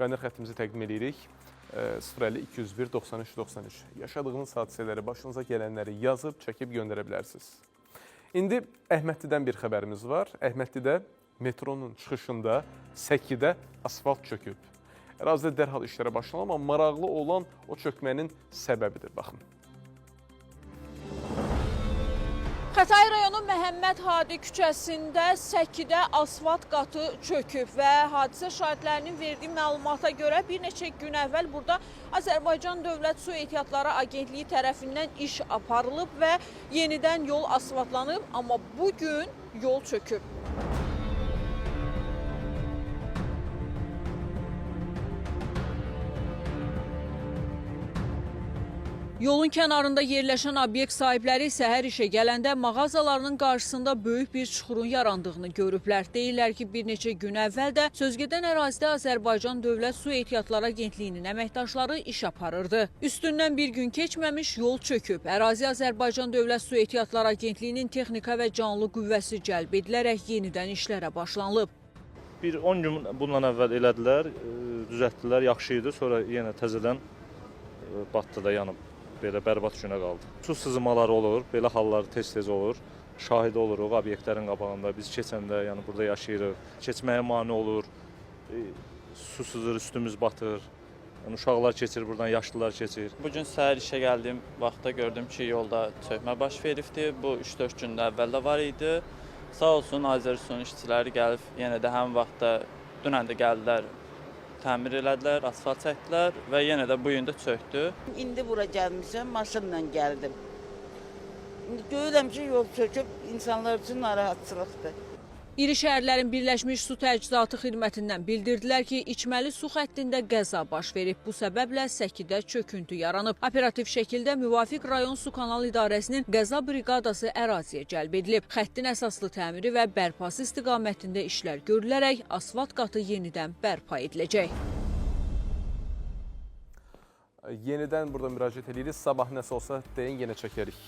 Qaynar xəttimizi təqdim edirik. 050-201-93-93. Yaşadığınız hadisələri, başınıza gələnləri yazıb, çəkib göndərə bilərsiniz. İndi Əhmədlidən bir xəbərimiz var. Əhmədlidə metronun çıxışında səkidə asfalt çöküb. Ərazidə dərhal işlərə başlanır, amma maraqlı olan o çökmənin səbəbidir. Baxın. Xətai rayonu Məhəmməd Hadi küçəsində səkidə asfalt qatı çöküb və hadisə şahidlərinin verdiyi məlumata görə bir neçə gün əvvəl burada Azərbaycan Dövlət Su Ehtiyatları Agentliyi tərəfindən iş aparılıb və yenidən yol asfaltlanıb, amma bugün yol çöküb. Yolun kənarında yerləşən obyekt sahibləri isə hər işə gələndə mağazalarının qarşısında böyük bir çuxurun yarandığını görüblər. Deyirlər ki, bir neçə gün əvvəl də sözgedən ərazidə Azərbaycan Dövlət Su Ehtiyatları Agentliyinin əməkdaşları iş aparırdı. Üstündən bir gün keçməmiş yol çöküb. Ərazi Azərbaycan Dövlət Su Ehtiyatları Agentliyinin texnika və canlı qüvvəsi cəlb edilərək yenidən işlərə başlanılıb. Bir 10 gün bundan əvvəl elədilər, düzəltdilər, yaxşı idi. Sonra yenə təzədən batdı da yanıb. Belə bərbad günə qaldı. Su sızmaları olur, belə hallar tez-tez olur. Şahid oluruq obyektlərin qabağında. Biz keçəndə, yəni burada yaşayırıq. Keçməyə mane olur, su sızır, üstümüz batır. Yəni, uşaqlar keçir, buradan yaşlılar keçir. Bugün səhər işə gəldiyim vaxtda gördüm ki, yolda çökmə baş veribdi. Bu 3-4 gündə əvvəl də var idi. Sağ olsun Azərbaycan işçiləri gəlib, yenə də həmin vaxtda dünən də gəldilər. Təmir elədilər, asfalt çəkdilər və yenə də bu gün də çökdü. İndi bura gəlmişəm, maşınla gəldim. İndi görürəm ki, yol çöküb, insanlar üçün narahatçılıqdır. İri şəhərlərin Birləşmiş Su Təchizatı xidmətindən bildirdilər ki, içməli su xəttində qəza baş verib. Bu səbəblə səkidə çöküntü yaranıb. Operativ şəkildə müvafiq rayon su kanal idarəsinin qəza briqadası əraziyə cəlb edilib. Xəttin əsaslı təmiri və bərpası istiqamətində işlər görülərək asfalt qatı yenidən bərpa ediləcək. Yenidən burada müraciət edirik. Sabah nəsə olsa deyin, yenə çəkərik.